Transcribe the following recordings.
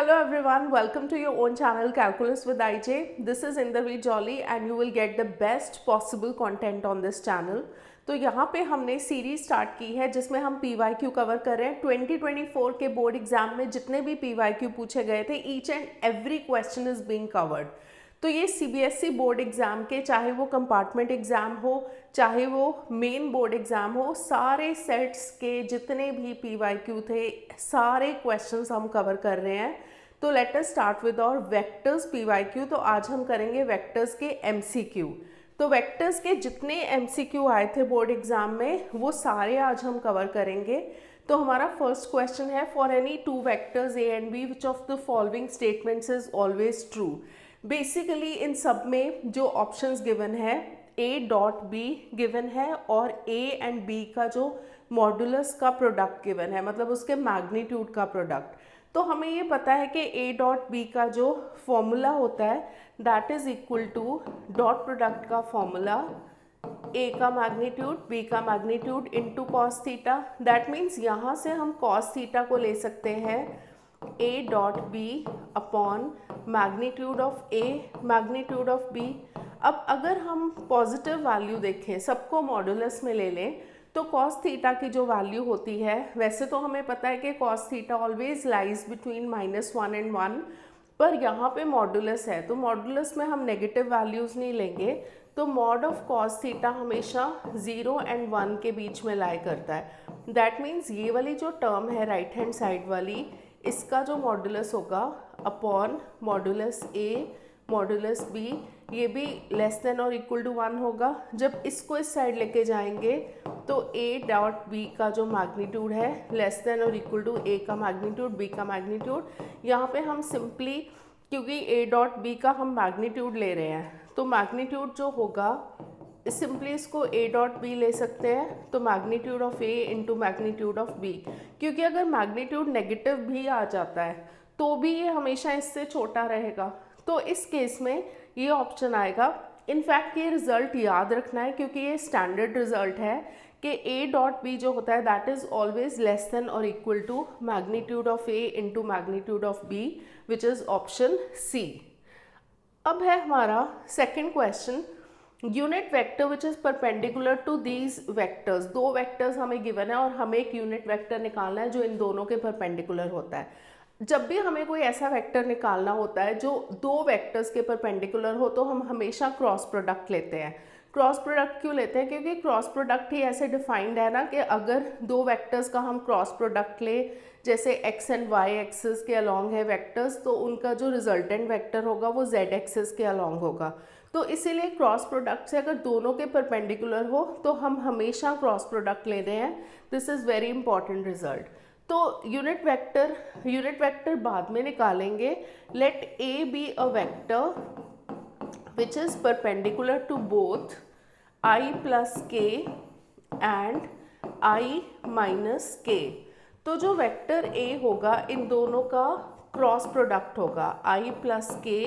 Hello everyone, welcome to your own channel Calculus with IJ. This is Inderveer Jolly and you will get the best possible content on this channel. तो यहाँ पे हमने series start की है जिसमें हम PYQ cover कर रहे हैं। 2024 के बोर्ड एग्जाम में जितने भी PYQ पूछे गए थे, each and every question is being covered. तो ये CBSE बोर्ड एग्ज़ाम के, चाहे वो कंपार्टमेंट एग्ज़ाम हो, चाहे वो मेन बोर्ड एग्ज़ाम हो, सारे सेट्स के जितने भी PYQ थे, सारे क्वेश्चंस हम कवर कर रहे हैं। तो लेट अस स्टार्ट विद और वेक्टर्स PYQ। तो आज हम करेंगे वेक्टर्स के MCQ। तो वेक्टर्स के जितने MCQ आए थे बोर्ड एग्ज़ाम में, वो सारे आज हम कवर करेंगे। तो हमारा फर्स्ट क्वेश्चन है, for any two vectors A and B which of the following statements is always true. Basically इन सब में जो ऑप्शंस गिवन है, A.B गिवन है और A एंड B का जो मॉडुलस का प्रोडक्ट गिवन है, मतलब उसके मैग्नीट्यूड का प्रोडक्ट। तो हमें ये पता है कि A.B का जो फॉर्मूला होता है that is equal to dot product का फॉर्मूला A का मैग्नीट्यूड B का magnitude into cos theta. That means यहाँ से हम कॉस थीटा को ले सकते हैं A.B upon magnitude of A magnitude of B। अब अगर हम पॉजिटिव वैल्यू देखें, सबको मॉडुलस में ले लें, तो कॉस थीटा की जो वैल्यू होती है, वैसे तो हमें पता है कि cos theta always lies between -1 and 1, पर यहाँ पे मॉडुलस है तो मॉडुलस में हम नेगेटिव वैल्यूज़ नहीं लेंगे। तो मॉड ऑफ कॉस थीटा हमेशा 0 एंड 1 के बीच में लाई करता है। दैट मीन्स ये वाली जो टर्म है राइट हैंड साइड वाली, इसका जो मॉडुलस होगा upon modulus A modulus B, ये भी लेस देन और इक्वल टू 1 होगा। जब इसको इस साइड लेके जाएंगे तो A.B का जो मैग्नीट्यूड है लेस देन और इक्वल टू A का मैग्नीट्यूड B का मैग्नीट्यूड। यहाँ पे हम सिंपली, क्योंकि A.B का हम मैग्नीट्यूड ले रहे हैं, तो मैग्नीट्यूड जो होगा सिंपली इसको A.B ले सकते हैं, तो magnitude of A into magnitude of B। क्योंकि अगर मैग्नीट्यूड नेगेटिव भी आ जाता है तो भी ये हमेशा इससे छोटा रहेगा, तो इस केस में ये ऑप्शन आएगा। इनफैक्ट ये रिजल्ट याद रखना है क्योंकि ये स्टैंडर्ड रिजल्ट है कि A.B जो होता है that is always less than और equal to magnitude of A into magnitude of B, which is option C। अब है हमारा second question, unit vector which is perpendicular to these vectors. दो वेक्टर्स हमें गिवन है और हमें एक यूनिट वेक्टर निकालना है जो इन दोनों के परपेंडिकुलर होता है। जब भी हमें कोई ऐसा वेक्टर निकालना होता है जो दो वेक्टर्स के परपेंडिकुलर हो, तो हम हमेशा क्रॉस प्रोडक्ट लेते हैं। क्रॉस प्रोडक्ट क्यों लेते हैं? क्योंकि क्रॉस प्रोडक्ट ही ऐसे डिफाइंड है ना कि अगर दो वेक्टर्स का हम क्रॉस प्रोडक्ट ले, जैसे x एंड y एक्सिस के अलॉन्ग है वेक्टर्स, तो उनका जो रिजल्टेंट वेक्टर होगा वो z एक्सिस के अलॉन्ग होगा। तो इसीलिए क्रॉस प्रोडक्ट से अगर दोनों के परपेंडिकुलर हो तो हम हमेशा क्रॉस प्रोडक्ट लेते हैं। This is very important result. तो यूनिट वेक्टर बाद में निकालेंगे। Let A be a vector which is perpendicular to both I plus k and I minus k। तो जो वेक्टर A होगा इन दोनों का क्रॉस प्रोडक्ट होगा I plus k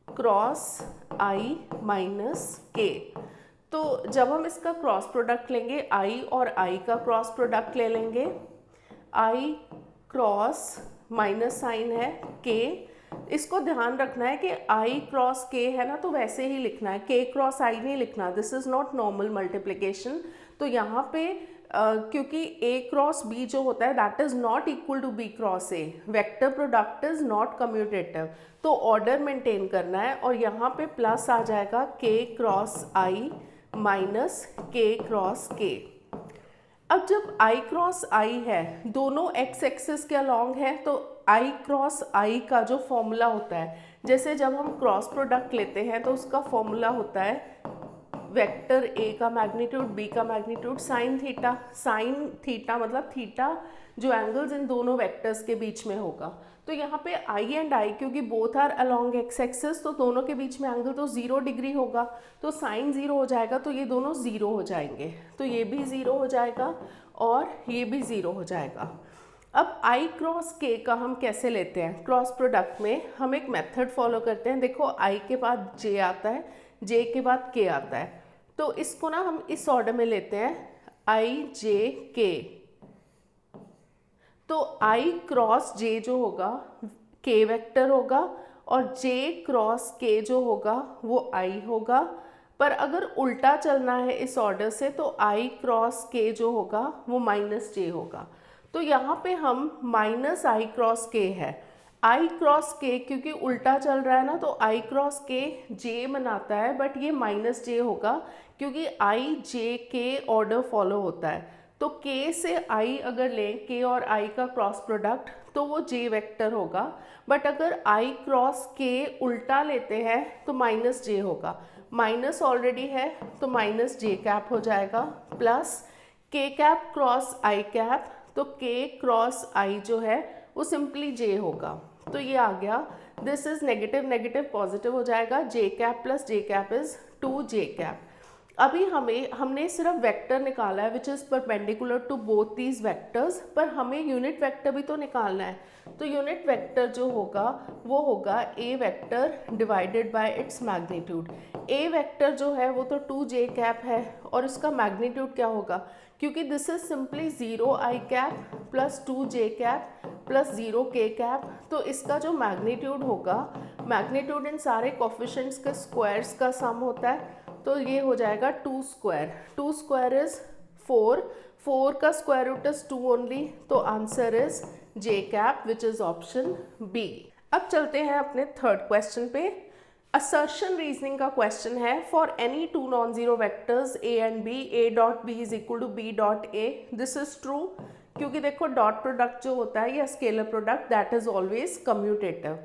cross I minus k। तो जब हम इसका क्रॉस प्रोडक्ट लेंगे, I और I का क्रॉस प्रोडक्ट ले लेंगे, I क्रॉस माइनस साइन है K। इसको ध्यान रखना है कि I क्रॉस K है ना, तो वैसे ही लिखना है, K क्रॉस I नहीं लिखना। This is not normal multiplication. तो यहाँ पे क्योंकि A क्रॉस B जो होता है that is not equal to B cross A, vector product is not commutative, तो ऑर्डर मेंटेन करना है। और यहाँ पे प्लस आ जाएगा K cross I minus K cross K। अब जब I क्रॉस I है, दोनों x एक्सिस के अलॉन्ग है, तो I क्रॉस I का जो फॉर्मूला होता है, जैसे जब हम क्रॉस प्रोडक्ट लेते हैं तो उसका फॉर्मूला होता है वेक्टर A का मैग्नीट्यूड B का magnitude sine theta. Sine theta मतलब थीटा जो एंगल्स इन दोनों वेक्टर्स के बीच में होगा। तो यहाँ पे I एंड I क्योंकि both are along X axis, तो दोनों के बीच में एंगल तो 0 डिग्री होगा, तो साइन 0 हो जाएगा, तो ये दोनों 0 हो जाएंगे। तो ये भी 0 हो जाएगा और ये भी 0 हो जाएगा। अब I क्रॉस K का हम कैसे लेते हैं? क्रॉस प्रोडक्ट में हम एक मेथड फॉलो करते हैं। देखो I के बाद J आता है, J के बाद K आता है, तो इसको ना हम इस ऑर्डर में लेते हैं I J K। तो आई क्रॉस जे जो होगा के वेक्टर होगा और जे क्रॉस के जो होगा वो आई होगा। पर अगर उल्टा चलना है इस ऑर्डर से तो आई क्रॉस के जो होगा वो माइनस जे होगा। तो यहाँ पे हम माइनस आई क्रॉस के है, आई क्रॉस के क्योंकि उल्टा चल रहा है ना, तो आई क्रॉस के जे बनाता है, बट ये माइनस जे होगा क्योंकि आई जे के ऑर्डर फॉलो होता है। तो के से आई अगर लें, के और आई का क्रॉस प्रोडक्ट, तो वो जे वेक्टर होगा। बट अगर आई क्रॉस के उल्टा लेते हैं तो माइनस जे होगा, माइनस ऑलरेडी है तो माइनस जे कैप हो जाएगा, प्लस के कैप क्रॉस आई कैप, तो के क्रॉस आई जो है वो सिंपली जे होगा। तो ये आ गया, this is negative negative positive हो जाएगा, j cap plus j cap is 2 j cap. अभी हमने सिर्फ वेक्टर निकाला है which is perpendicular to both these vectors, पर हमें यूनिट वेक्टर भी तो निकालना है। तो यूनिट वेक्टर जो होगा वो होगा A vector divided by its magnitude. A vector जो है वो तो 2 जे कैप है और इसका मैग्नीट्यूड क्या होगा, क्योंकि this is simply 0 I cap plus 2 j cap plus 0 के कैप, तो इसका जो मैग्नीट्यूड होगा, मैग्नीट्यूड इन सारे कोफिशिएंट्स के स्क्वायर्स का सम होता है, तो ये हो जाएगा 2 स्क्वायर, 2 स्क्वायर इज 4, 4 का स्क्वायर रूट इज 2 ओनली, तो answer is J cap which is option B. अब चलते हैं अपने थर्ड क्वेश्चन पे। असर्शन रीजनिंग का क्वेश्चन है, for any 2 non zero vectors A and B, A dot B is equal to B dot A, this is true, क्योंकि देखो dot product जो होता है या scalar product that is always commutative.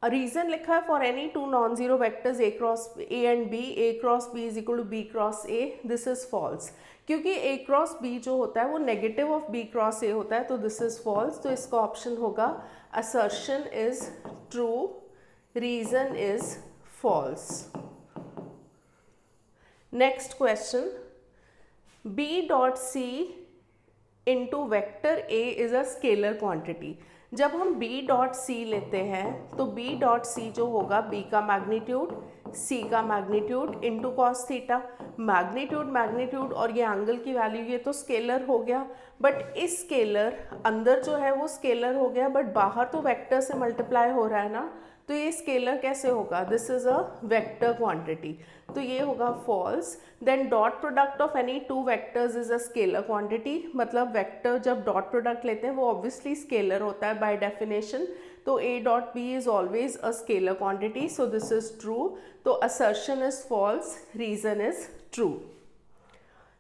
Reason लिखा है for any 2 non zero vectors A cross A and B, A cross B is equal to B cross A, this is false, क्योंकि A cross B जो होता है वो negative of B cross A होता है, तो दिस इज फॉल्स। तो इसका ऑप्शन होगा assertion is true, reason is false. Next question, B dot C into vector A is a scalar quantity. जब हम b डॉट सी लेते हैं तो b डॉट सी जो होगा b का मैग्नीट्यूड, c का magnitude into cos theta, magnitude magnitude और ये एंगल की वैल्यू, ये तो स्केलर हो गया, बट इस स्केलर अंदर जो है वो स्केलर हो गया, बट बाहर तो वेक्टर से मल्टीप्लाई हो रहा है ना, तो ये स्केलर कैसे होगा, this is a vector quantity, तो ये होगा false. Then dot product of any 2 vectors is a scalar quantity, मतलब वेक्टर जब डॉट प्रोडक्ट लेते हैं वो ऑब्वियसली स्केलर होता है बाय डेफिनेशन, तो a dot b is always a scalar quantity, so this is true, तो assertion is false, reason is true.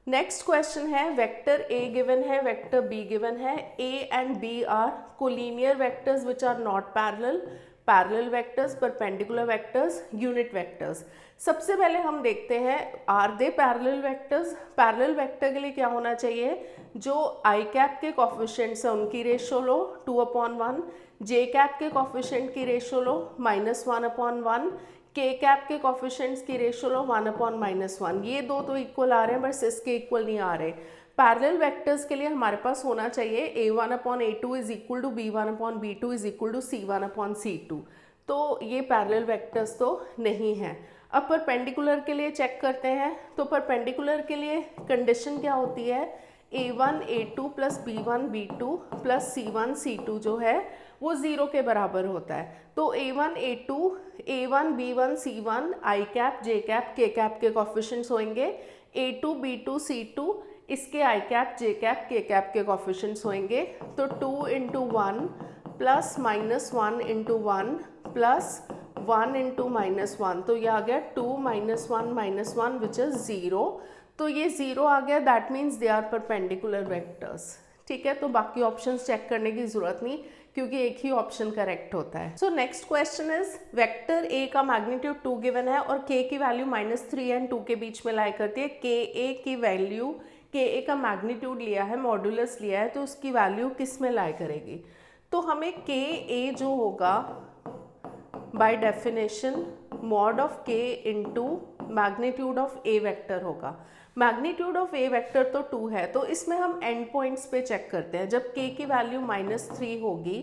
Next question है, वेक्टर a गिवन है, वेक्टर b गिवन है, a and b are collinear vectors which are not parallel, parallel vectors, perpendicular vectors, unit vectors. सबसे पहले हम देखते हैं are they parallel vectors. Parallel vector के लिए क्या होना चाहिए, जो आई कैप के कॉफिशिएंट्स है उनकी रेशो लो 2/1, जे कैप के कॉफिशिएंट की रेशो लो -1/1, के कैप के कॉफिशिएंट्स की रेशो लो 1/-1, ये दो तो इक्वल आ रहे हैं बस इसके इक्वल नहीं आ रहे। पैरेलल वेक्टर्स के लिए हमारे पास होना चाहिए a1/a2 is equal to b1/b2 is equal to c1/c2, तो ये पैरेलल वेक्टर्स तो नहीं है। अब परपेंडिकुलर के लिए चेक करते हैं, तो परपेंडिकुलर के लिए कंडीशन क्या होती है, a1 a2 plus b1 b2 plus c1 c2 जो है वो 0 के बराबर होता है, तो a1 a2 a1 b1 c1 आई कैप जे कैप के कैप के कॉफिशिएंट्स होंगे, a2 b2 c2 इसके आई कैप जे कैप के कैप के कॉफिशिएंट्स होंगे, तो 2 into 1 plus -1 into 1 plus 1 into -1, तो ये आ गया 2 -1 -1 विच इज 0, तो ये 0 आ गया, that means they are perpendicular vectors. ठीक है, तो बाकी ऑप्शंस चेक करने की जरूरत नहीं क्योंकि एक ही ऑप्शन करेक्ट होता है। सो next question is, vector A का मैग्नीट्यूड 2 गिवन है और के की वैल्यू -3 एंड 2 के बीच में लाई करती है, के ए की वैल्यू, के ए का मैग्नीट्यूड लिया है, मॉड्यूलस लिया है, तो उसकी वैल्यू किस में लाई करेगी, तो हमें के ए जो होगा बाय डेफिनेशन मॉड ऑफ के into magnitude of A vector होगा। मैग्नीट्यूड ऑफ ए वेक्टर तो 2 है, तो इसमें हम एंड पॉइंट्स पे चेक करते हैं। जब के की वैल्यू -3 होगी,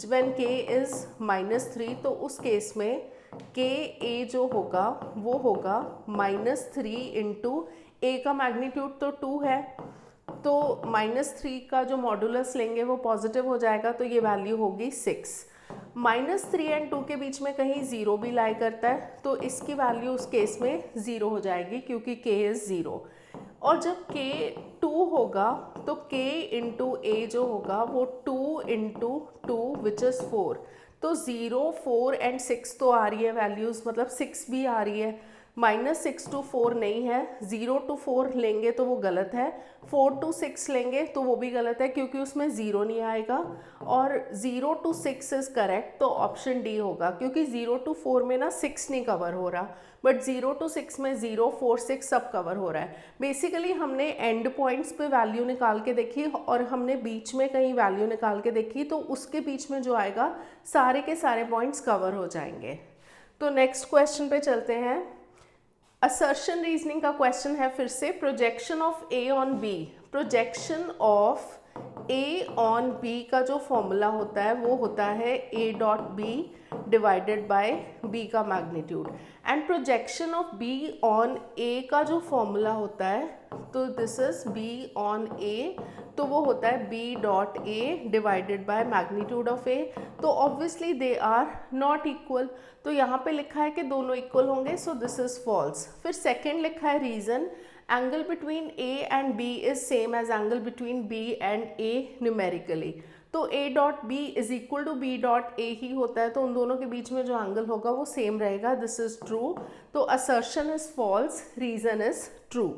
व्हेन के इज -3, तो उस केस में के ए जो होगा वो होगा -3 इंटू ए का मैग्नीट्यूड तो 2 है, तो -3 का जो मॉडुलस लेंगे वो पॉजिटिव हो जाएगा, तो ये वैल्यू होगी 6। -3 एंड 2 के बीच में कहीं 0 भी लाई करता है, तो इसकी वैल्यू उस केस में 0 हो जाएगी क्योंकि k इज़ 0। और जब k 2 होगा तो k इंटू a जो होगा वो 2 इंटू 2 विच इज़ 4। तो 0, 4 एंड 6 तो आ रही है वैल्यूज़, मतलब 6 भी आ रही है। -6 to 4 नहीं है, 0 to 4 लेंगे तो वो गलत है, 4 to 6 लेंगे तो वो भी गलत है क्योंकि उसमें 0 नहीं आएगा, और 0 to 6 इज़ करेक्ट, तो ऑप्शन डी होगा क्योंकि 0 to 4 में ना 6 नहीं कवर हो रहा, बट 0 to 6 में 0, 4, 6 सब कवर हो रहा है। बेसिकली हमने एंड पॉइंट्स पे वैल्यू निकाल के देखी और हमने बीच में कहीं वैल्यू निकाल के देखी, तो उसके बीच में जो आएगा सारे के सारे पॉइंट्स कवर हो जाएंगे। तो नेक्स्ट क्वेश्चन पे चलते हैं। असर्शन रीजनिंग का क्वेश्चन है फिर से, projection of A on B. Projection of A on B का जो फॉर्मूला होता है वो होता है A dot B divided by B का magnitude, and projection of B on A का जो फॉर्मूला होता है, तो this is B on A, तो वो होता है B dot A divided by magnitude of A. तो obviously they are not equal, तो यहाँ पे लिखा है कि दोनों इक्वल होंगे, सो दिस इज फॉल्स। फिर सेकेंड लिखा है reason, angle between A and B is same as angle between B and A numerically. तो A dot B is equal to B dot A ही होता है, तो उन दोनों के बीच में जो एंगल होगा वो सेम रहेगा, दिस इज ट्रू। तो assertion is false, reason is true.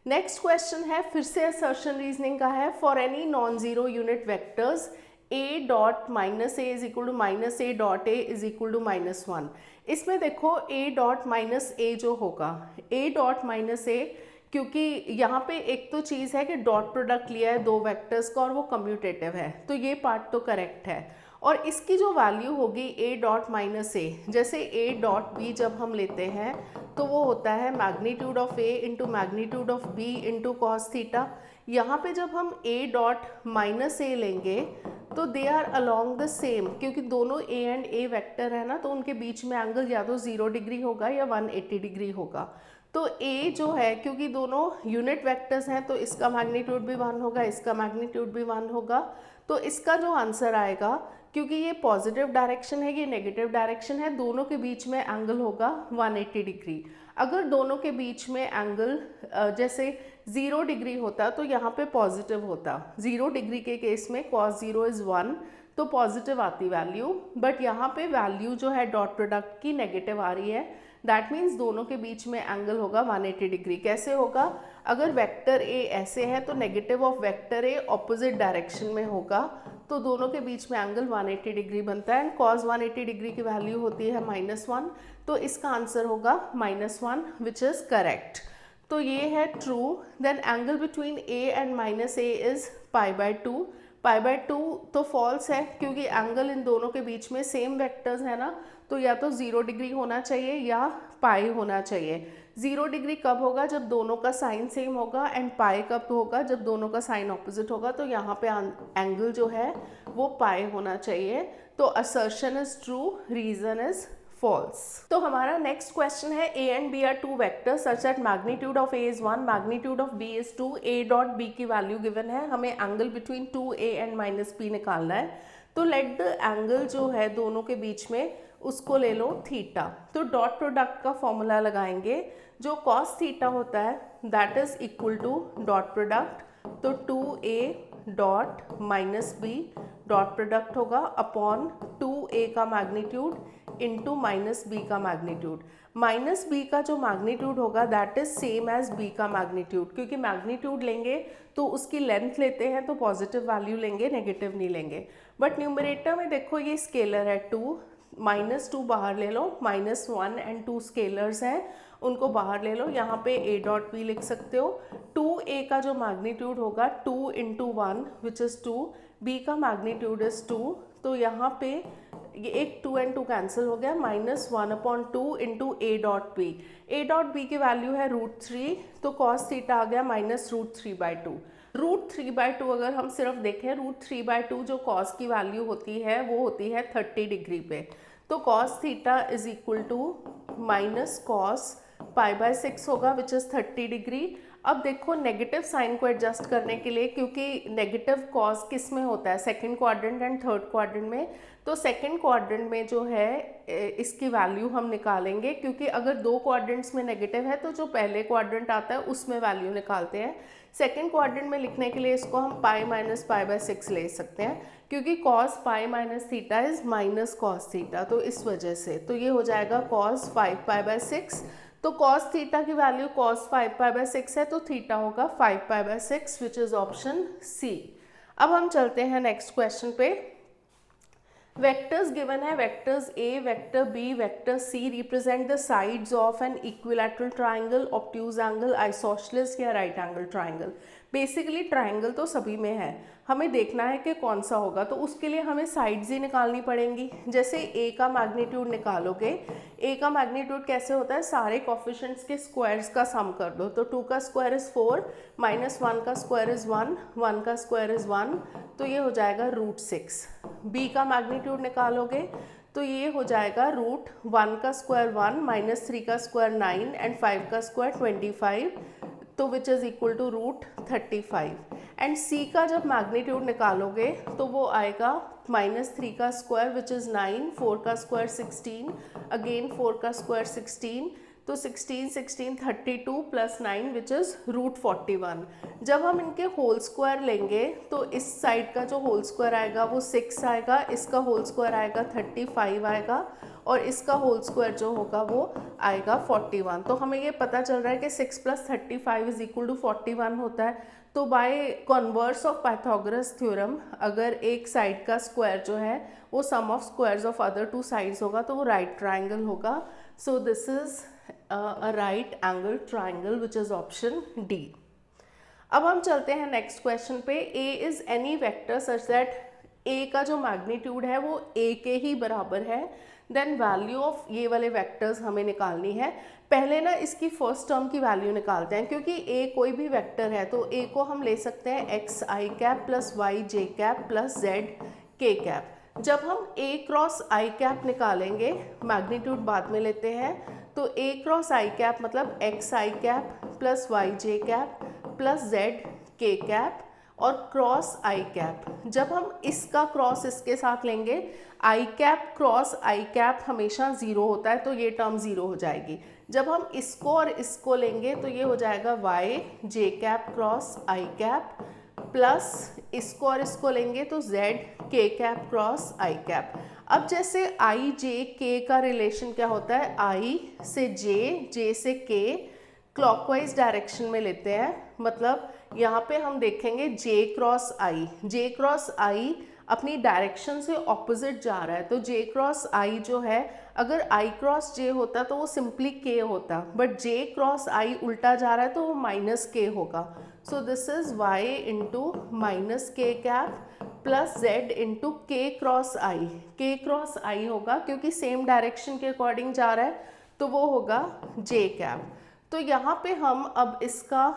Next question है फिर से असर्शन रीजनिंग का है, for any non zero unit vectors a dot minus A is equal to minus A dot A is equal to -1। इसमें देखो a dot minus ए जो होगा, a dot minus ए, क्योंकि यहाँ पे एक तो चीज़ है कि डॉट प्रोडक्ट लिया है दो वेक्टर्स का और वो कम्यूटेटिव है, तो ये पार्ट तो करेक्ट है। और इसकी जो वैल्यू होगी a डॉट माइनस ए, जैसे a डॉट बी जब हम लेते हैं तो वो होता है magnitude of a into magnitude of b into cos theta. यहाँ पे जब हम a डॉट माइनस ए लेंगे तो they are along the same, क्योंकि दोनों a एंड a वेक्टर है ना, तो उनके बीच में एंगल या तो 0 डिग्री होगा या 180 डिग्री होगा। तो a जो है, क्योंकि दोनों यूनिट वेक्टर्स हैं, तो इसका मैग्नीट्यूड भी 1 होगा, इसका मैग्नीट्यूड भी 1 होगा। तो इसका जो आंसर आएगा, क्योंकि ये पॉजिटिव डायरेक्शन है, ये नेगेटिव डायरेक्शन है, दोनों के बीच में एंगल होगा 180 डिग्री। अगर दोनों के बीच में एंगल जैसे 0 डिग्री होता तो यहाँ पे पॉजिटिव होता, 0 डिग्री के केस में cos 0 इज़ 1, तो पॉजिटिव आती वैल्यू, बट यहाँ पे वैल्यू जो है डॉट प्रोडक्ट की नेगेटिव आ रही है, दैट मीन्स दोनों के बीच में एंगल होगा 180 डिग्री। कैसे होगा, अगर वेक्टर ए ऐसे है तो negative of vector A opposite direction में होगा, तो दोनों के बीच में एंगल 180 डिग्री बनता है, एंड cos 180 डिग्री की वैल्यू होती है -1, तो इसका आंसर होगा -1 विच इज़ करेक्ट। तो ये है true. Then angle between A and minus A is π/2। π/2 तो फॉल्स है, क्योंकि एंगल इन दोनों के बीच में सेम वेक्टर्स है ना, तो या तो 0 डिग्री होना चाहिए या पाई होना चाहिए। 0 डिग्री कब होगा, जब दोनों का साइन सेम होगा, एंड पाई कब होगा, जब दोनों का साइन ऑपोजिट होगा। तो यहाँ पे एंगल जो है वो पाई होना चाहिए। तो assertion is true, reason is false. तो हमारा नेक्स्ट क्वेश्चन है, A and B are two vectors such that magnitude of A is 1, magnitude of B is 2, A dot B की वैल्यू गिवन है, हमें angle between 2a and -b निकालना है। तो let the angle जो है दोनों के बीच में उसको ले लो थीटा। तो डॉट प्रोडक्ट का फॉर्मूला लगाएंगे, जो cos थीटा होता है that is equal to dot product, तो 2a dot -b dot product होगा अपॉन 2a का मैग्नीट्यूड इंटू -b का मैग्नीट्यूड। -b का जो मैग्नीट्यूड होगा that is same as b का मैग्नीट्यूड, क्योंकि मैग्नीट्यूड लेंगे तो उसकी लेंथ लेते हैं, तो पॉजिटिव वैल्यू लेंगे, नेगेटिव नहीं लेंगे। बट न्यूमरेटर में देखो ये स्केलर है 2, -2 बाहर ले लो, -1 एंड 2 स्केलर्स हैं, उनको बाहर ले लो, यहाँ पे a डॉट b लिख सकते हो। 2a का जो मैग्नीट्यूड होगा 2 इंटू 1 विच इज़ 2, b का मैग्नीट्यूड इज़ 2, तो यहाँ पे ये एक 2 एंड 2 कैंसिल हो गया, -1/2 into a dot b। a dot b की वैल्यू है √3, तो cos थीटा आ गया -√3/2। √3/2 अगर हम सिर्फ देखें, √3/2 जो cos की वैल्यू होती है वो होती है 30 डिग्री पे, तो cos theta is equal to -cos π/6 होगा विच इज़ 30 डिग्री अब देखो नेगेटिव साइन को एडजस्ट करने के लिए, क्योंकि नेगेटिव कॉज किस में होता है, second quadrant and third quadrant में, तो सेकंड क्वाड्रेंट में जो है इसकी वैल्यू हम निकालेंगे, क्योंकि अगर दो क्वाड्रेंट्स में नेगेटिव है तो जो पहले क्वाड्रेंट आता है उसमें वैल्यू निकालते हैं। सेकंड क्वाड्रेंट में लिखने के लिए इसको हम पाई माइनस पाई बाय 6 ले सकते हैं, क्योंकि cos pi minus theta is minus cos theta, तो इस वजह से तो ये हो जाएगा कॉस 5 पाई बाय 6। तो कॉस थीटा की वैल्यू कॉस 5 पाई बाय 6 है, तो थीटा होगा 5 pi by 6 which is option C. अब हम चलते हैं नेक्स्ट क्वेश्चन पे। वेक्टर्स गिवन है, vectors A, vector B, vector C represent the sides of an equilateral triangle, obtuse angle, isosceles या right angle triangle. Basically triangle तो सभी में है, हमें देखना है कि कौन सा होगा, तो उसके लिए हमें साइड्स ही निकालनी पड़ेंगी। जैसे ए का मैग्नीट्यूड निकालोगे, ए का मैग्नीट्यूड कैसे होता है, सारे कोफिशिएंट्स के स्क्वायर्स का सम कर दो, तो 2 का स्क्वायर इज 4, -1 का स्क्वायर इज 1, 1 का स्क्वायर इज 1, तो ये हो जाएगा √6। बी का मैग्नीट्यूड निकालोगे तो ये हो जाएगा √1 का स्क्वायर 1, -3 का स्क्वायर 9 एंड 5 का स्क्वायर 25, तो which is equal to √35। And C का जब मैग्नीट्यूड निकालोगे तो वो आएगा -3 का स्क्वायर विच इज़ 9, 4 का स्क्वायर 16, अगेन 4 का स्क्वायर 16, तो 16 16 32 प्लस 9 विच इज़ √41। जब हम इनके होल स्क्वायर लेंगे तो इस साइड का जो होल स्क्वायर आएगा वो 6 आएगा, इसका होल स्क्वायर आएगा 35 आएगा, और इसका होल स्क्वायर जो होगा वो आएगा 41। तो हमें ये पता चल रहा है कि 6 + 35 इज इक्वल टू 41 होता है। तो by converse of Pythagoras theorem, अगर एक साइड का स्क्वायर जो है वो sum of squares of other two sides होगा तो वो राइट ट्राइंगल होगा। So this is a right angle triangle which is option D। अब हम चलते हैं नेक्स्ट क्वेश्चन पे। A is any vector such that A का जो मैग्नीट्यूड है वो A के ही बराबर है, देन वैल्यू ऑफ ये वाले वेक्टर्स हमें निकालनी है। पहले ना इसकी फर्स्ट टर्म की वैल्यू निकालते हैं, क्योंकि A कोई भी वेक्टर है तो A को हम ले सकते हैं xi cap plus yj cap plus zk cap. जब हम A क्रॉस i कैप निकालेंगे, मैग्नीट्यूड बाद में लेते हैं, तो A क्रॉस i कैप मतलब xi cap plus yj cap plus zk cap और क्रॉस i कैप। जब हम इसका क्रॉस इसके साथ लेंगे, i cap cross i cap हमेशा 0 होता है, तो ये टर्म 0 हो जाएगी। जब हम इसको और इसको लेंगे तो ये हो जाएगा yj cap cross i cap plus इसको और इसको लेंगे तो zk cap cross i cap. अब जैसे i j k का रिलेशन क्या होता है, i से j से k क्लॉकवाइज डायरेक्शन में लेते हैं, मतलब यहाँ पे हम देखेंगे j क्रॉस i अपनी डायरेक्शन से ऑपोजिट जा रहा है, तो j क्रॉस i जो है, अगर i क्रॉस j होता तो वो सिंपली k होता, बट j क्रॉस i उल्टा जा रहा है तो वो -k होगा। So this is y into -k cap plus z into k cross i होगा, क्योंकि सेम डायरेक्शन के अकॉर्डिंग जा रहा है, तो वो होगा j कैप। तो यहाँ पे हम अब इसका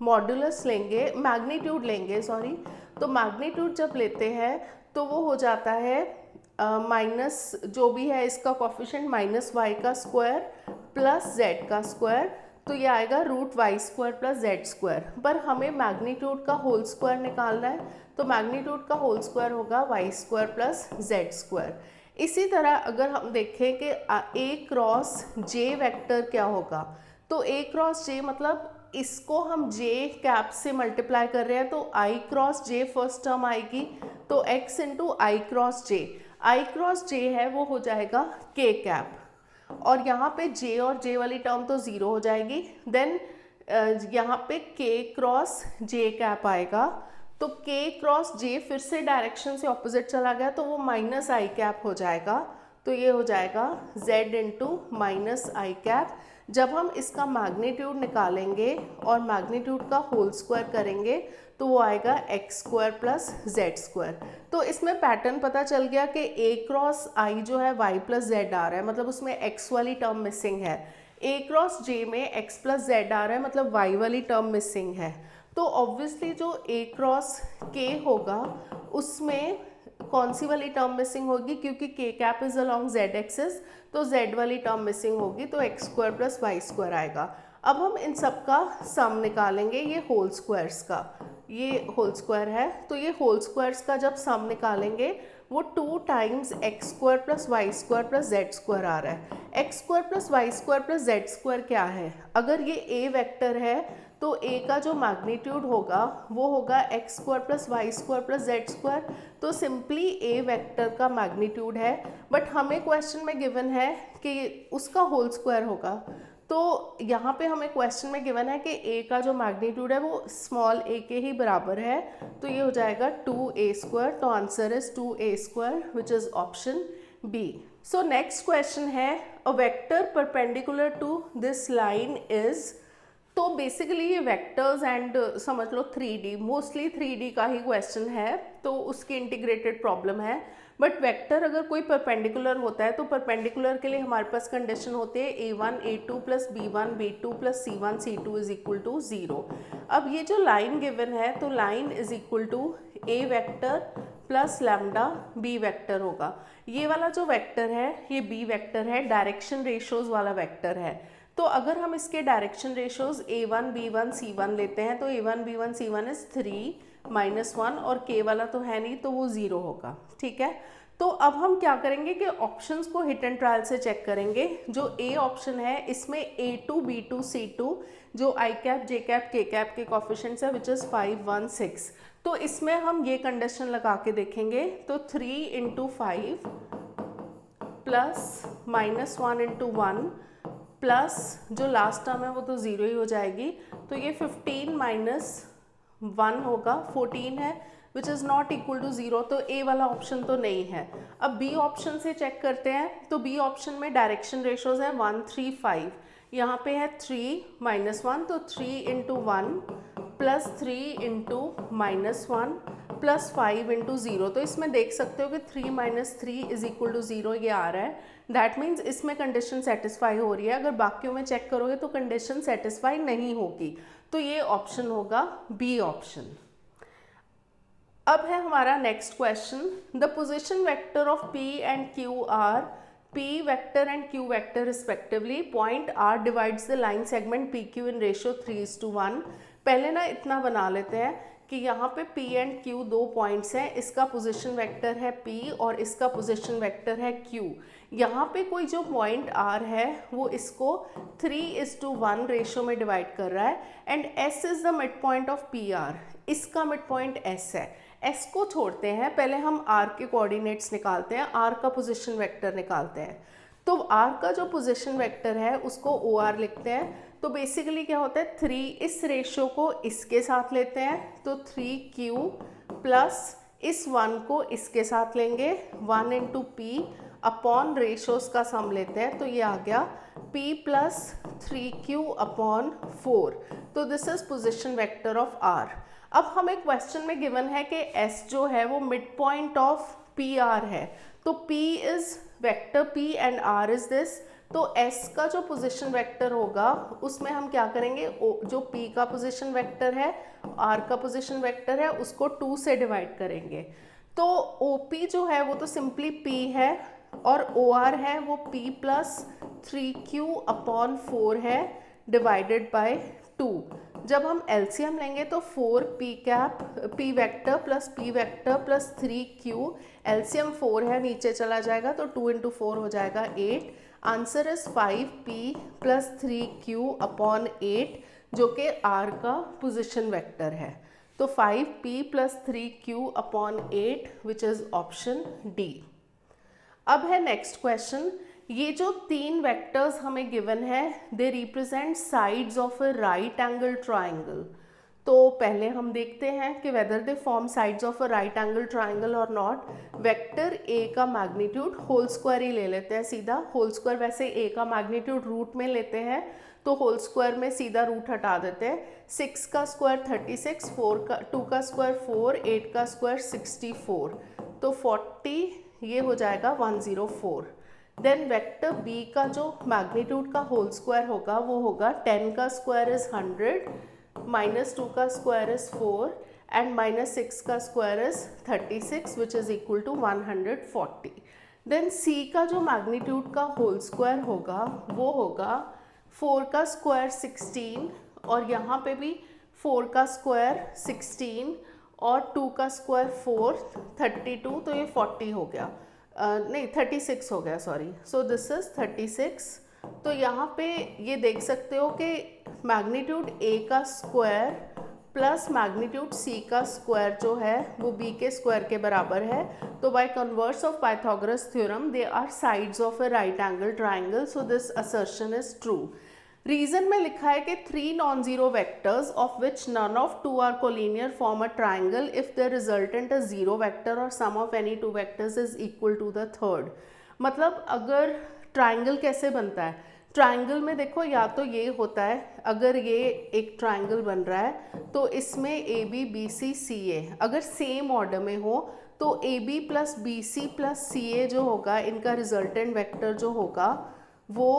मॉड्यूलस लेंगे, मैग्नीट्यूड लेंगे सॉरी, तो मैग्नीट्यूड जब लेते हैं तो वो हो जाता है माइनस जो भी है इसका कोफिशिएंट -y का स्क्वायर प्लस z का स्क्वायर, तो ये आएगा √y² प्लस z²। पर हमें मैग्नीट्यूड का होल स्क्वायर निकालना है, तो मैग्नीट्यूड का होल स्क्वायर होगा y² प्लस z²। इसी तरह अगर हम देखें कि a क्रॉस j वेक्टर क्या होगा, तो a क्रॉस j मतलब इसको हम j कैप से मल्टीप्लाई कर रहे हैं, तो i cross j first term आएगी, तो x into i cross j है वो हो जाएगा k कैप, और यहाँ पे j और j वाली टर्म तो 0 हो जाएगी। देन यहाँ पे k क्रॉस j कैप आएगा, तो k क्रॉस j फिर से डायरेक्शन से ऑपोजिट चला गया, तो वो -i कैप हो जाएगा, तो ये हो जाएगा z इंटू -i कैप। जब हम इसका मैग्नीट्यूड निकालेंगे और मैग्नीट्यूड का होल स्क्वायर करेंगे तो वो आएगा x² प्लस z²। तो इसमें पैटर्न पता चल गया कि a क्रॉस i जो है y प्लस z आ रहा है, मतलब उसमें x वाली टर्म मिसिंग है। a क्रॉस j में x प्लस z आ रहा है, मतलब y वाली टर्म मिसिंग है। तो ऑब्वियसली जो a क्रॉस k होगा उसमें कौन सी वाली टर्म मिसिंग होगी, क्योंकि k cap is along z axis, तो z वाली टर्म मिसिंग होगी, तो x² प्लस y² आएगा। अब हम इन सब का सम निकालेंगे, ये होल स्क्वायर्स का, ये होल स्क्वायर है, तो ये होल स्क्वायर्स का जब सम निकालेंगे वो 2 times X square plus Y square plus Z square आ रहा है। X square plus Y square plus Z square क्या है? अगर ये ए वेक्टर है तो ए का जो मैग्नीट्यूड होगा वो होगा X square plus Y square plus Z square, तो सिंपली ए वेक्टर का मैग्नीट्यूड है। बट हमें क्वेश्चन में गिवन है कि उसका होल स्क्वायर होगा, तो यहाँ पे हमें क्वेश्चन में गिवन है कि a का जो मैग्नीट्यूड है वो स्मॉल a के ही बराबर है, तो ये हो जाएगा 2a स्क्वायर। तो answer is 2a square which is option B. So next question है a vector perpendicular to this line is, तो बेसिकली ये वेक्टर्स एंड समझ लो 3D, मोस्टली 3D का ही क्वेश्चन है, तो उसकी इंटीग्रेटेड प्रॉब्लम है। बट वेक्टर अगर कोई परपेंडिकुलर होता है तो परपेंडिकुलर के लिए हमारे पास कंडीशन होती है a1 a2 plus b1 b2 plus c1 c2 is equal to 0। अब ये जो लाइन गिवन है तो line is equal to a vector plus lambda b vector होगा। ये वाला जो वेक्टर है ये b वेक्टर है, डायरेक्शन रेशोज वाला वेक्टर है। तो अगर हम इसके direction ratios a1 b1 c1 लेते हैं तो a1 b1 c1 इज 3 -1 और k वाला तो है नहीं तो वो 0 होगा, ठीक है। तो अब हम क्या करेंगे कि ऑप्शंस को हिट एंड ट्रायल से चेक करेंगे। जो ए ऑप्शन है इसमें a2 b2 c2 जो i cap j cap k cap के कोफिशिएंट्स है विच इज़ 5 1 6, तो इसमें हम ये कंडीशन लगा के देखेंगे। तो 3 × 5 प्लस -1 × 1 प्लस जो लास्ट टर्म है वो तो 0 ही हो जाएगी, तो ये 15 - 1 होगा, 14 है which is not equal to 0, तो ए वाला ऑप्शन तो नहीं है। अब बी ऑप्शन से चेक करते हैं, तो बी ऑप्शन में डायरेक्शन रेशोज है 1 3 5, यहाँ पे है 3 -1, तो 3 × 1 प्लस 3 × -1 प्लस 5 × 0, तो इसमें देख सकते हो कि 3 - 3 इज इक्वल टू 0 ये आ रहा है। दैट मीन्स इसमें कंडीशन सेटिस्फाई हो रही है। अगर बाकियों में चेक करोगे तो कंडीशन सेटिस्फाई नहीं होगी, तो ये ऑप्शन होगा बी ऑप्शन। अब है हमारा next question, the position vector of p and q are p vector and q vector respectively, point r divides the line segment pq in ratio 3:1। पहले ना इतना बना लेते हैं कि यहाँ पे p एंड q दो पॉइंट्स हैं, इसका पोजीशन वेक्टर है p और इसका पोजीशन वेक्टर है q। यहाँ पे कोई जो पॉइंट r है वो इसको 3:1 रेशियो में डिवाइड कर रहा है and s is the mid point of pr, इसका मिड पॉइंट s है। s को छोड़ते हैं, पहले हम r के कोऑर्डिनेट्स निकालते हैं, r का पोजीशन वेक्टर निकालते हैं। तो r का जो पोजीशन वेक्टर है उसको OR लिखते हैं। तो बेसिकली क्या होता है 3 इस रेशियो को इसके साथ लेते हैं तो 3q प्लस इस 1 को इसके साथ लेंगे 1 × p अपॉन रेशियोज का सम लेते हैं, तो ये आ गया p प्लस 3q अपॉन 4। तो this is position vector of r। अब हमें क्वेश्चन में गिवन है कि s जो है वो मिड पॉइंट ऑफ pr है, तो p is vector p and r is this. तो s का जो पोजीशन वेक्टर होगा उसमें हम क्या करेंगे, जो p का पोजीशन वेक्टर है r का पोजीशन वेक्टर है उसको 2 से डिवाइड करेंगे। तो OP जो है वो तो सिंपली p है और OR है वो p प्लस 3q अपॉन 4 है डिवाइडेड बाय 2। जब हम LCM लेंगे तो 4p cap p vector plus 3q, LCM 4 है नीचे चला जाएगा तो 2 × 4 हो जाएगा 8। Answer is 5p plus 3q upon 8 जो कि r का पोजीशन वेक्टर है। तो 5p plus 3q upon 8 which is option D. अब है नेक्स्ट क्वेश्चन, ये जो 3 वेक्टर्स हमें गिवन है they represent sides of a right angle triangle. तो पहले हम देखते हैं कि whether they form sides of a right angle triangle और नॉट। वेक्टर a का मैग्नीट्यूड होल स्क्वायर ही ले लेते हैं सीधा, होल स्क्वायर वैसे a का मैग्नीट्यूड रूट में लेते हैं तो होल स्क्वायर में सीधा रूट हटा देते हैं। 6 का स्क्वायर 36, 2 का स्क्वायर 4, 8 का स्क्वायर 64, तो 40 ये हो जाएगा 104। देन वेक्टर b का जो मैग्नीट्यूड का होल स्क्वायर होगा वो होगा 10 का स्क्वायर इज 100, -2 का स्क्वायर इज 4 एंड -6 का square is 36 which is equal to 140। Then c का जो मैग्नीट्यूड का होल स्क्वायर होगा वो होगा 4 का स्क्वायर 16 और यहाँ पे भी 4 का स्क्वायर 16 और 2 का स्क्वायर 4 32, तो ये 40 हो गया, नहीं 36 हो गया, सॉरी। So this is 36। तो यहाँ पे ये देख सकते हो कि मैग्नीट्यूड ए का स्क्वायर प्लस मैग्नीट्यूड सी का स्क्वायर जो है वो बी के स्क्वायर के बराबर है। तो by converse of Pythagoras theorem they are sides of a right angle triangle, so this assertion is true. Reason में लिखा है कि 3 non zero vectors of which none of 2 are collinear form a triangle if the resultant is zero vector और sum of any 2 vectors is equal to the third. मतलब अगर triangle कैसे बनता है, ट्राइंगल में देखो या तो ये होता है, अगर ये एक ट्राइंगल बन रहा है तो इसमें ए बी बी सी सी ए अगर सेम ऑर्डर में हो तो A B plus B C plus C A जो होगा, इनका रिजल्टेंट वेक्टर जो होगा वो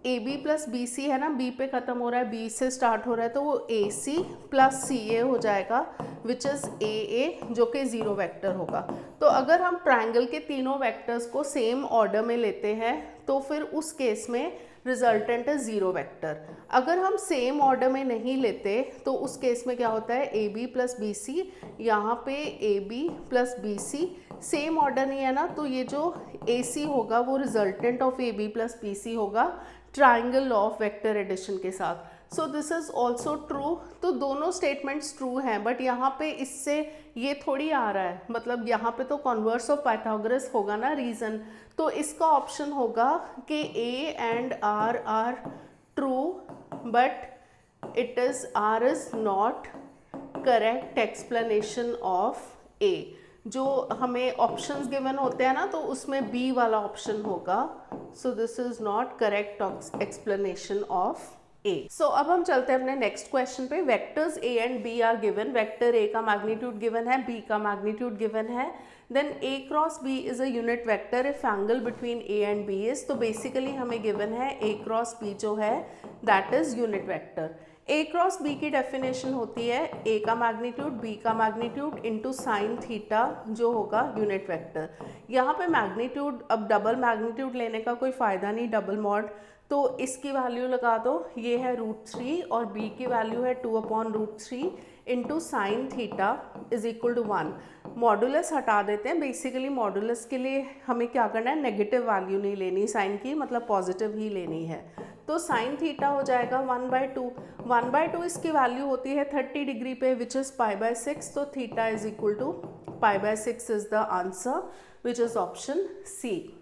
A B plus B C है ना, बी पे ख़त्म हो रहा है, बी से स्टार्ट हो रहा है, तो वो ए सी प्लस सी ए हो जाएगा विच इज़ ए ए, जो कि ज़ीरो वेक्टर होगा। तो अगर हम ट्राइंगल के तीनों वेक्टर्स को सेम ऑर्डर में लेते हैं तो फिर उस केस में रिजल्टेंट है ज़ीरो वेक्टर। अगर हम सेम ऑर्डर में नहीं लेते तो उस केस में क्या होता है, A B plus B C, यहाँ पे A B plus B C same order नहीं है ना, तो ये जो ए सी होगा वो resultant of A B plus B C होगा triangle law of vector addition के साथ। So this is also true. तो दोनों स्टेटमेंट्स ट्रू हैं, बट यहाँ पे इससे ये थोड़ी आ रहा है, मतलब यहाँ पे तो कॉन्वर्स ऑफ पाइथागोरस होगा ना रीज़न, तो इसका ऑप्शन होगा कि A and R true but it is R is not correct explanation of A. जो हमें ऑप्शंस गिवन होते हैं ना तो उसमें बी वाला ऑप्शन होगा। So this is not correct explanation of A. So अब हम चलते हैं अपने नेक्स्ट क्वेश्चन पे। Vectors A and B are given, vector A का मैग्नीट्यूड गिवन है, बी का मैग्नीट्यूड गिवन है, then A cross B is a unit vector if angle between A and B is, तो बेसिकली हमें given है A cross B जो है that is unit vector. A cross B की definition होती है ए का मैग्नीट्यूड बी का मैग्नीट्यूड इंटू साइन थीटा जो होगा यूनिट वेक्टर। यहाँ पे मैग्नीट्यूड, अब डबल मैग्नीट्यूड लेने का कोई फ़ायदा नहीं, डबल मॉड, तो इसकी वैल्यू लगा दो, ये है √3 और b की वैल्यू है 2/√3 into sine theta is equal to 1। Modulus हटा देते हैं, बेसिकली मॉडुलस के लिए हमें क्या करना है, नेगेटिव वैल्यू नहीं लेनी साइन की, मतलब पॉजिटिव ही लेनी है। तो साइन थीटा हो जाएगा 1/2, 1/2 इसकी वैल्यू होती है 30 डिग्री पे विच इज़ π/6, तो theta is equal to π/6 is the answer which is option C.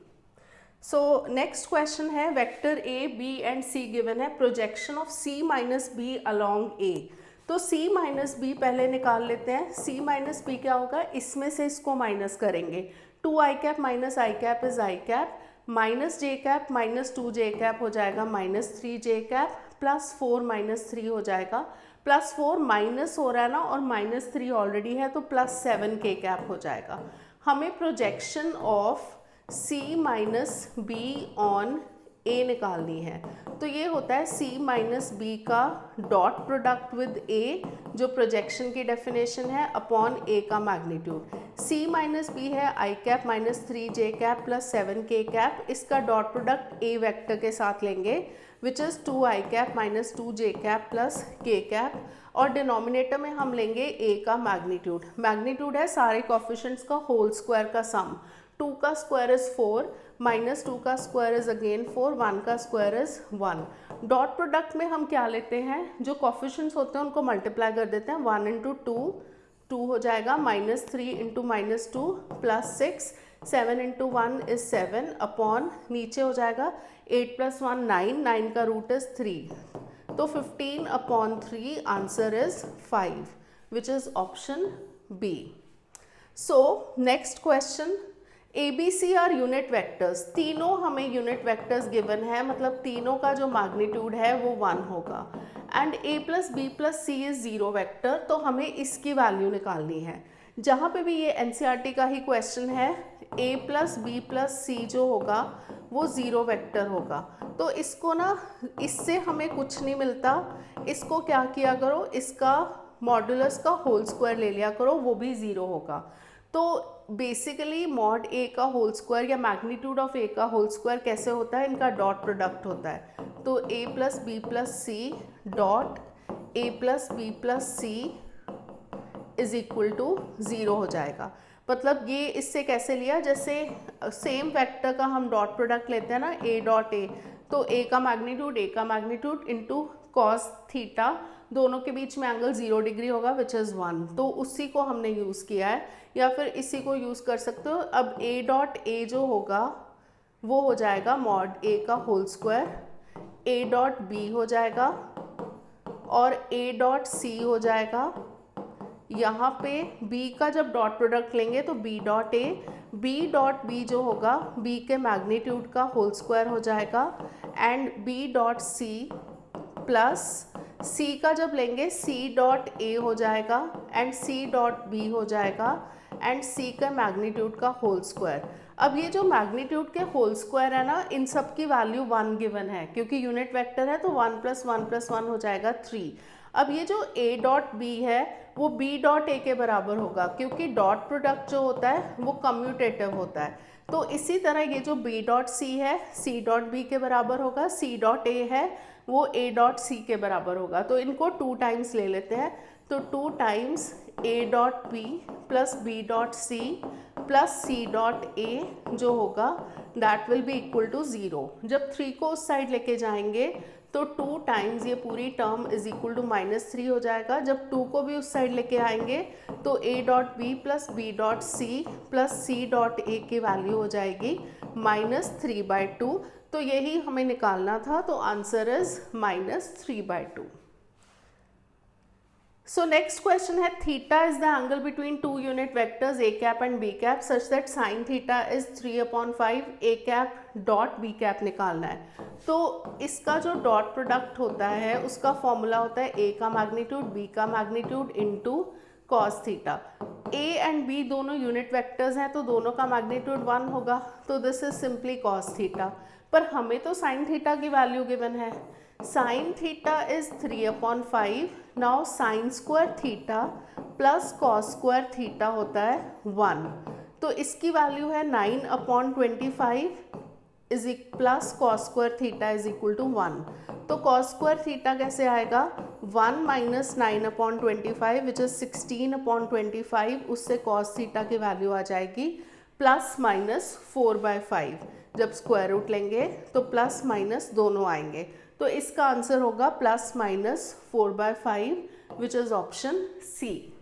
So next question है, vector A B and C given है, projection of C minus B along A. तो सी माइनस बी पहले निकाल लेते हैं। सी minus B क्या होगा, इसमें से इसको माइनस करेंगे, 2i cap minus I cap is I cap, minus J cap minus 2j cap हो जाएगा -3j कैप, +4 -3 हो जाएगा, +4 माइनस हो रहा है ना और -3 ऑलरेडी है तो +7k कैप हो जाएगा। हमें projection of C minus B on A निकालनी है, तो ये होता है C माइनस बी का डॉट प्रोडक्ट विद A, जो प्रोजेक्शन की डेफिनेशन है, अपॉन A का मैग्नीट्यूड। C माइनस बी है I cap minus 3j cap plus 7k cap, इसका डॉट प्रोडक्ट A वेक्टर के साथ लेंगे which is 2i cap minus 2j cap plus k cap, और डिनोमिनेटर में हम लेंगे A का मैग्नीट्यूड। मैग्नीट्यूड है सारे कोफिशिएंट्स का होल स्क्वायर का सम, 2 का स्क्वायर इज 4 माइनस 2 का स्क्वायर इज अगेन 4, 1 का स्क्वायर इज 1। डॉट प्रोडक्ट में हम क्या लेते हैं, जो कोफिशिएंट्स होते हैं उनको मल्टीप्लाई कर देते हैं, 1 इंटू 2 हो जाएगा, -3 इंटू -2 +6, 7 इंटू 1 इज 7 अपॉन नीचे हो जाएगा 8 + 1 9, 9 का रूट इज 3, तो 15/3 answer is 5 which is option B. So next question, A B C are unit vectors, तीनों हमें यूनिट वेक्टर्स गिवन है, मतलब तीनों का जो मैग्नीट्यूड है वो 1 होगा, and A plus B plus C is zero vector, तो हमें इसकी वैल्यू निकालनी है। जहाँ पे भी ये एनसीईआरटी का ही क्वेश्चन है, ए प्लस बी प्लस सी जो होगा वो ज़ीरो वेक्टर होगा, तो इसको ना, इससे हमें कुछ नहीं मिलता, इसको क्या किया करो, इसका मॉडुलस का होल स्क्वायर ले लिया करो, वो भी ज़ीरो होगा। तो बेसिकली मॉड ए का होल स्क्वायर या मैग्नीट्यूड ऑफ ए का होल स्क्वायर कैसे होता है, इनका डॉट प्रोडक्ट होता है, तो a plus B plus C dot a plus B plus C is equal to 0 हो जाएगा। मतलब ये इससे कैसे लिया, जैसे सेम वेक्टर का हम डॉट प्रोडक्ट लेते हैं ना, a डॉट a, तो a का मैग्नीट्यूड इंटू कॉस थीटा, दोनों के बीच में एंगल 0 डिग्री होगा विच इज़ 1, तो उसी को हमने यूज़ किया है, या फिर इसी को यूज़ कर सकते हो। अब a डॉट a जो होगा वो हो जाएगा मॉड a का whole square, a dot b हो जाएगा और a डॉट c हो जाएगा। यहाँ पे b का जब डॉट प्रोडक्ट लेंगे तो b डॉट b जो होगा b के मैग्नीट्यूड का होल स्क्वायर हो जाएगा, and b dot c plus c का जब लेंगे c डॉट a हो जाएगा एंड c डॉट b हो जाएगा, एंड c का मैग्नीट्यूड का होल स्क्वायर। अब ये जो मैग्नीट्यूड के होल स्क्वायर है ना, इन सब की वैल्यू 1 गिवन है, क्योंकि यूनिट वेक्टर है तो 1 प्लस 1 प्लस 1 हो जाएगा 3। अब ये जो a डॉट b है वो b डॉट a के बराबर होगा, क्योंकि डॉट प्रोडक्ट जो होता है वो कम्यूटेटिव होता है। तो इसी तरह ये जो b डॉट c है c डॉट b के बराबर होगा, c डॉट a है वो a डॉट c के बराबर होगा। तो इनको 2 टाइम्स ले लेते हैं, तो 2 times a dot b plus b dot c plus c dot a जो होगा that will be equal to 0। जब 3 को उस साइड लेके जाएंगे तो 2 टाइम्स ये पूरी टर्म इज इक्वल टू -3 हो जाएगा। जब 2 को भी उस साइड लेके आएंगे तो a dot b plus b dot c plus c dot a की वैल्यू हो जाएगी -3/2। तो यही हमें निकालना था, तो answer is -3/2। So next question है, theta is the angle between two unit vectors a cap and b cap such that sin theta is 3/5 a cap dot b cap निकालना है। तो इसका जो डॉट प्रोडक्ट होता है उसका फॉर्मूला होता है a का मैग्नीट्यूड b का magnitude into cos theta. a and b दोनों यूनिट वेक्टर्स हैं तो दोनों का मैग्नीट्यूड 1 होगा, तो this is simply cos theta. पर हमें तो साइन थीटा की वैल्यू गिवन है, sine theta is 3/5। Now sine square theta plus cos square theta होता है 1, तो इसकी वैल्यू है 9/25 is plus cos square theta is equal to 1। तो कॉस स्क्वायर थीटा कैसे आएगा, 1 माइनस 9/25 विच इज 16/25, उससे कॉस थीटा की वैल्यू आ जाएगी प्लस माइनस 4/5। जब स्क्वायर रूट लेंगे तो प्लस माइनस दोनों आएंगे, तो इसका आंसर होगा plus minus 4/5 which is option C.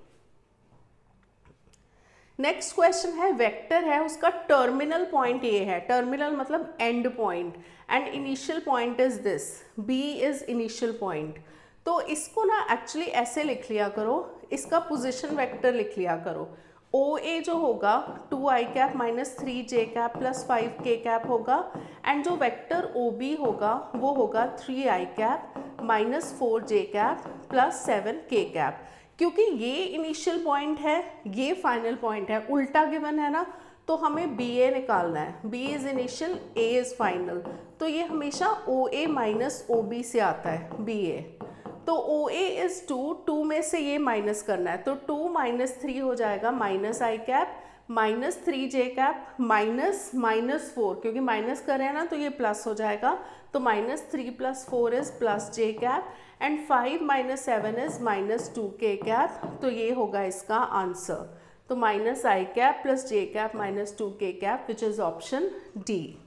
Next question है, वेक्टर है उसका टर्मिनल पॉइंट ये है, टर्मिनल मतलब end point, and initial point is this, B is initial point. तो इसको ना एक्चुअली ऐसे लिख लिया करो, इसका पोजिशन वेक्टर लिख लिया करो। OA जो होगा 2i cap minus 3j cap plus 5k cap होगा, एंड जो वेक्टर OB होगा वो होगा 3i cap minus 4j cap plus 7k cap. क्योंकि ये इनिशियल पॉइंट है ये फाइनल पॉइंट है, उल्टा गिवन है ना, तो हमें BA निकालना है, B is initial A is final, तो ये हमेशा OA माइनस OB से आता है BA। तो OA इज 2 में से ये माइनस करना है, तो 2 माइनस 3 हो जाएगा minus I cap minus 3j cap minus -4, क्योंकि माइनस कर रहे हैं ना तो ये प्लस हो जाएगा, तो -3 + 4 is +j cap, and 5 - 7 is -2k cap, तो ये होगा इसका आंसर। तो minus I cap plus j cap minus 2k cap which is option D.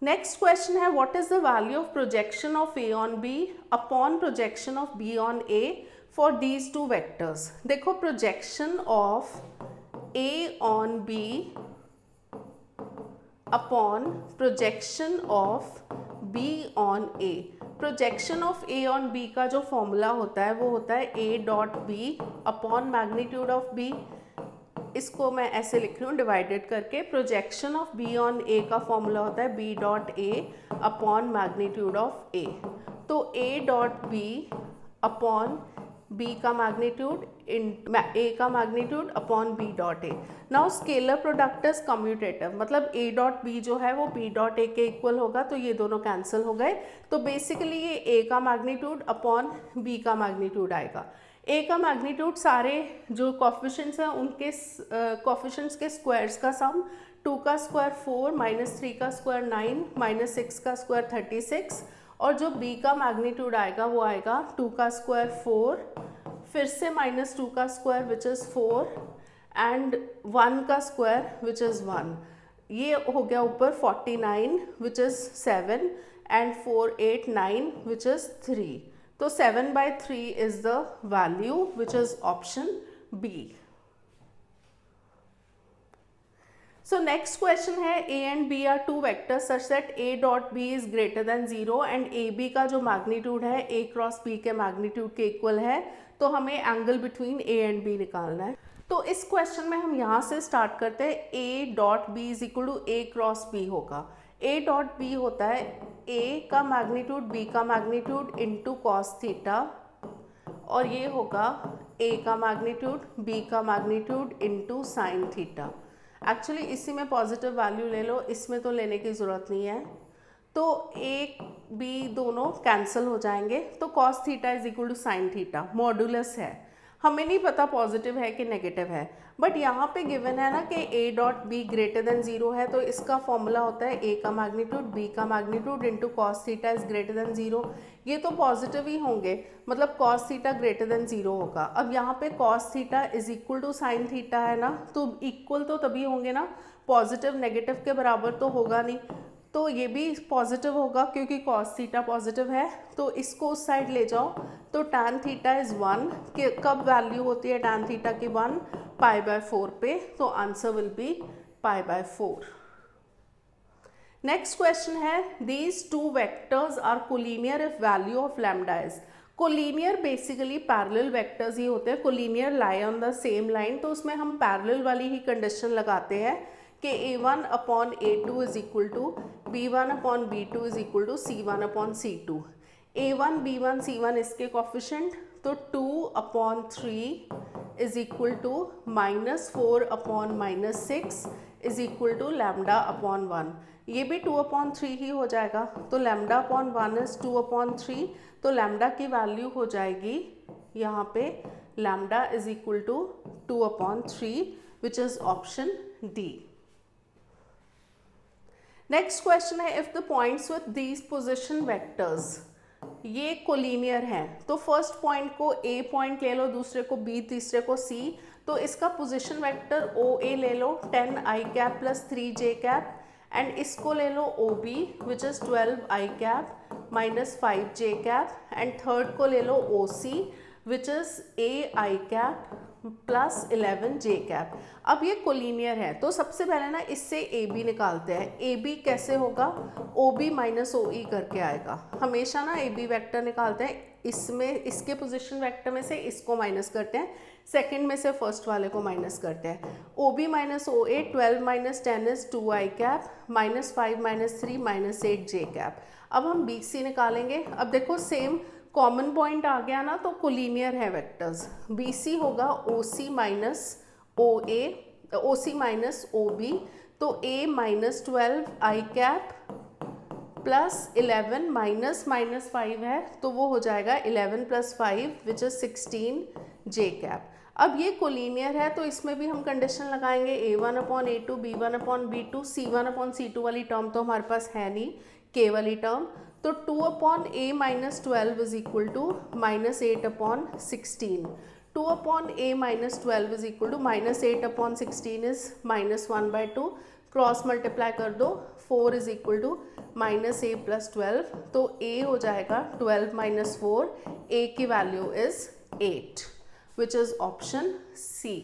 Next question है, what is the value of projection of A on B upon projection of B on A for these two vectors. देखो projection of A on B upon projection of B on A। Projection of A on B का जो formula होता है वो होता है A dot B upon magnitude of B। इसको मैं ऐसे लिख रही हूँ डिवाइडेड करके, projection of B on A का फॉर्मूला होता है B dot A upon magnitude of A। तो A dot B upon B का मैग्नीट्यूड इन A का magnitude upon B dot A। Now scalar product is commutative, मतलब A dot B जो है वो B डॉट A के equal होगा, तो ये दोनों कैंसिल हो गए, तो बेसिकली ये A का मैग्नीट्यूड अपॉन B का मैग्नीट्यूड आएगा। A का मैग्नीट्यूड सारे जो कॉफिशेंट्स हैं उनके कॉफिशेंट्स के स्क्वायर्स का सम 2 का स्क्वायर 4, -3 का स्क्वायर 9, -6 का स्क्वायर 36, और जो b का मैग्नीट्यूड आएगा वो आएगा 2 का स्क्वायर 4, फिर से -2 का स्क्वायर विच इज़ 4 एंड 1 का स्क्वायर विच इज़ 1। ये हो गया ऊपर 49 which is 7 and 4 8 9 which is 3। तो 7/3 is the value which is option B. So next question है a and b are two vectors such that a dot b is greater than 0 and ab का जो magnitude है a cross b के magnitude के equal है, तो हमें angle between a and b निकालना है। तो इस क्वेश्चन में हम यहाँ से स्टार्ट करते हैं। a dot b is equal to a cross b होगा। a डॉट b होता है a का मैग्नीट्यूड b का मैग्नीट्यूड इंटू कॉस थीटा, और ये होगा a का मैग्नीट्यूड b का magnitude into sine theta. Actually इसी में पॉजिटिव वैल्यू ले लो, इसमें तो लेने की ज़रूरत नहीं है। तो a b दोनों कैंसिल हो जाएंगे, तो cos theta is equal to sine theta. Modulus है, हमें नहीं पता पॉजिटिव है कि नेगेटिव है, बट यहाँ पे गिवन है ना कि a dot b greater than 0 है, तो इसका फॉर्मूला होता है a का मैग्नीट्यूड b का magnitude into cos theta is greater than 0। ये तो पॉजिटिव ही होंगे, मतलब कॉस थीटा ग्रेटर देन 0 होगा। अब यहाँ पे cos theta is equal to sine theta है ना, तो इक्वल तो तभी होंगे ना, पॉजिटिव नेगेटिव के बराबर तो होगा नहीं। तो ये भी पॉजिटिव होगा क्योंकि कॉस थीटा पॉजिटिव है, तो इसको उस साइड ले जाओ। तो टैन थीटा इज़ 1, कि कब वैल्यू होती है टैन थीटा की 1, π/4 पे, तो answer will be π/4। Next question है, these two vectors are collinear if value of lambda is. Collinear basically parallel vectors ही होते हैं। Collinear lie on the same line, तो उसमें हम पैरेलल वाली ही कंडीशन लगाते हैं कि a1 upon a2 is equal to b1 upon b2 is equal to c1 upon c2। a1 b1 c1 इसके कोफिशिएंट, तो 2 upon 3 is equal to -4 upon -6 is equal to lambda upon 1। ये भी 2 upon 3 ही हो जाएगा, तो लैम्डा अपॉन 1 इज 2 अपॉन 3, तो lambda की value हो जाएगी यहाँ पे lambda is equal to 2 upon 3 which is option D. Next question है, if the points with these position vectors, ये कोलिनियर हैं, तो फर्स्ट पॉइंट को a पॉइंट ले लो, दूसरे को b, तीसरे को c, तो इसका पोजीशन वेक्टर OA ले लो 10i cap plus 3j cap, and इसको ले लो OB which is 12i cap minus 5j cap, and third को ले लो OC which is ai cap plus 11j cap. अब ये कोलिनियर है, तो सबसे पहले ना इससे AB निकालते हैं। AB कैसे होगा, OB माइनस OE करके आएगा। हमेशा ना AB वेक्टर निकालते हैं, इसमें इसके पोजीशन वेक्टर में से इसको माइनस करते हैं, सेकंड में से फर्स्ट वाले को माइनस करते हैं। OB minus OA 12 minus 10 is 2i cap minus 5 minus 3 minus 8j cap. अब हम BC निकालेंगे। अब देखो सेम कॉमन पॉइंट आ गया ना, तो कोलिनियर है वेक्टर्स। BC होगा OC minus OA, OC minus OB, तो A minus 12i cap plus 11 minus minus 5 है, तो वो हो जाएगा 11 plus 5 which is 16j cap. अब ये कोलिनियर है, तो इसमें भी हम कंडीशन लगाएंगे A1 upon A2, B1 upon B2, C1 upon C2 वाली टर्म तो हमारे पास है नहीं, K वाली टर्म, तो 2 upon A minus 12 is equal to minus 8 upon 16। 2 upon A minus 12 is equal to minus 8 upon 16 is minus 1/2, cross multiply कर दो, 4 is equal to minus A plus 12, तो A हो जाएगा 12 माइनस 4, A की वैल्यू is 8 which is option C।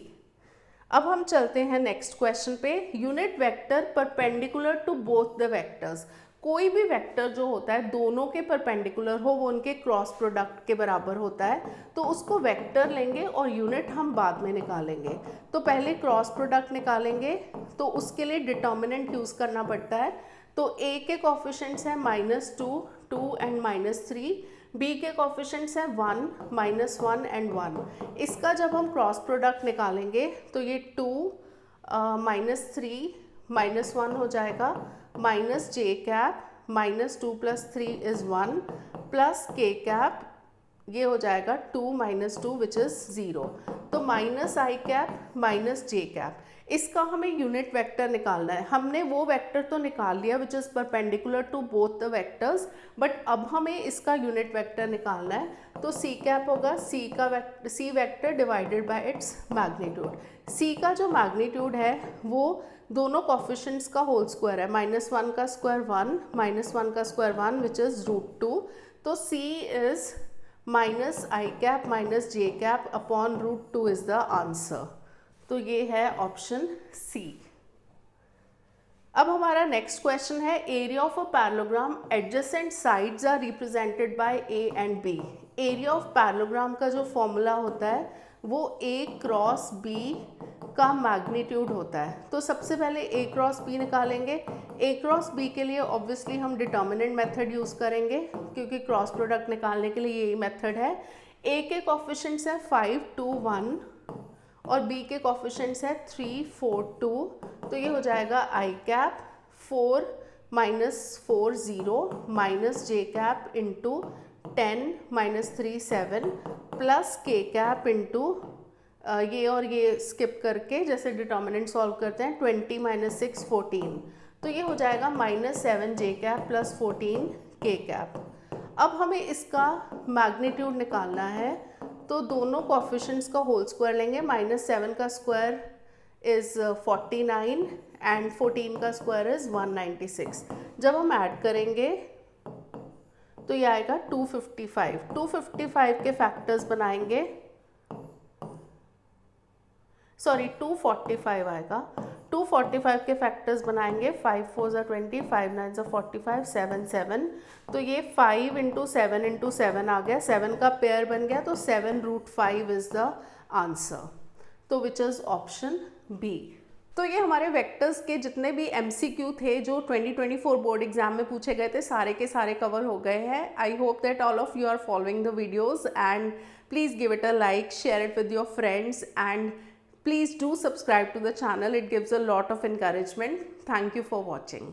अब हम चलते हैं नेक्स्ट क्वेश्चन पे। Unit vector perpendicular to both the vectors. कोई भी वेक्टर जो होता है दोनों के परपेंडिकुलर हो, वो उनके क्रॉस प्रोडक्ट के बराबर होता है, तो उसको वेक्टर लेंगे और यूनिट हम बाद में निकालेंगे। तो पहले क्रॉस प्रोडक्ट निकालेंगे, तो उसके लिए डिटर्मिनेंट यूज़ करना पड़ता है। तो A के कोफिशिएंट्स हैं -2, 2 एंड -3, B के कोफिशिएंट्स हैं 1, -1 एंड 1। इसका जब हम क्रॉस प्रोडक्ट निकालेंगे तो ये 2 -3 -1 हो जाएगा, minus j cap -2 plus 3 is 1 plus k cap, ये हो जाएगा 2 - 2 विच इज़ 0, तो -i cap minus j cap. इसका हमें यूनिट वेक्टर निकालना है। हमने वो वेक्टर तो निकाल लिया which is perpendicular to both the vectors, but अब हमें इसका यूनिट वेक्टर निकालना है। तो सी कैप होगा C vector divided by its magnitude. C का जो मैग्नीट्यूड है वो दोनों कोफिशिएंट्स का होल स्क्वायर है, -1 का स्क्वायर 1, -1 का स्क्वायर 1 विच इज़ √2। तो C is -i cap -j cap upon √2 is the answer. तो ये है ऑप्शन सी। अब हमारा नेक्स्ट क्वेश्चन है area of a parallelogram adjacent sides are represented by A and B. Area of parallelogram का जो formula होता है वो ए क्रॉस बी का मैग्नीट्यूड होता है। तो सबसे पहले ए क्रॉस बी निकालेंगे। ए क्रॉस बी के लिए ऑब्वियसली हम डिटर्मिनेंट मेथड यूज़ करेंगे क्योंकि क्रॉस प्रोडक्ट निकालने के लिए यही मेथड है। ए के कोफिशिएंट्स है 5, 2, 1 और बी के कोफिशिएंट्स है 3, 4, 2। तो ये हो जाएगा I cap 4 -4 0 -j cap into 10 -3 7 plus K cap into ये और ये स्किप करके जैसे डिटर्मिनेंट सॉल्व करते हैं 20 - 6 14। तो ये हो जाएगा -7 j कैप प्लस 14 के कैप। अब हमें इसका मैग्नीट्यूड निकालना है तो दोनों कोफिशिएंट्स का होल स्क्वायर लेंगे। -7 का स्क्वायर इज़ 49 एंड 14 का स्क्वायर इज़ 196। जब हम ऐड करेंगे तो ये आएगा 255। 255 के फैक्टर्स बनाएंगे, सॉरी 245 आएगा। 245 के फैक्टर्स बनाएंगे। 5 4 ज़ा 20, 5 9 ज़ा 45, 7 7। तो ये 5 × 7 × 7 आ गया, 7 का पेयर बन गया। तो 7√5 इज़ द आंसर। तो विच इज़ ऑप्शन बी। तो ये हमारे वेक्टर्स के जितने भी MCQ थे जो 2024 बोर्ड एग्जाम में पूछे गए थे सारे के सारे कवर हो गए हैं। I hope that all of you are following the videos and please give it a like, share it with your friends, and please do subscribe to the channel. It gives a lot of encouragement. Thank you for watching.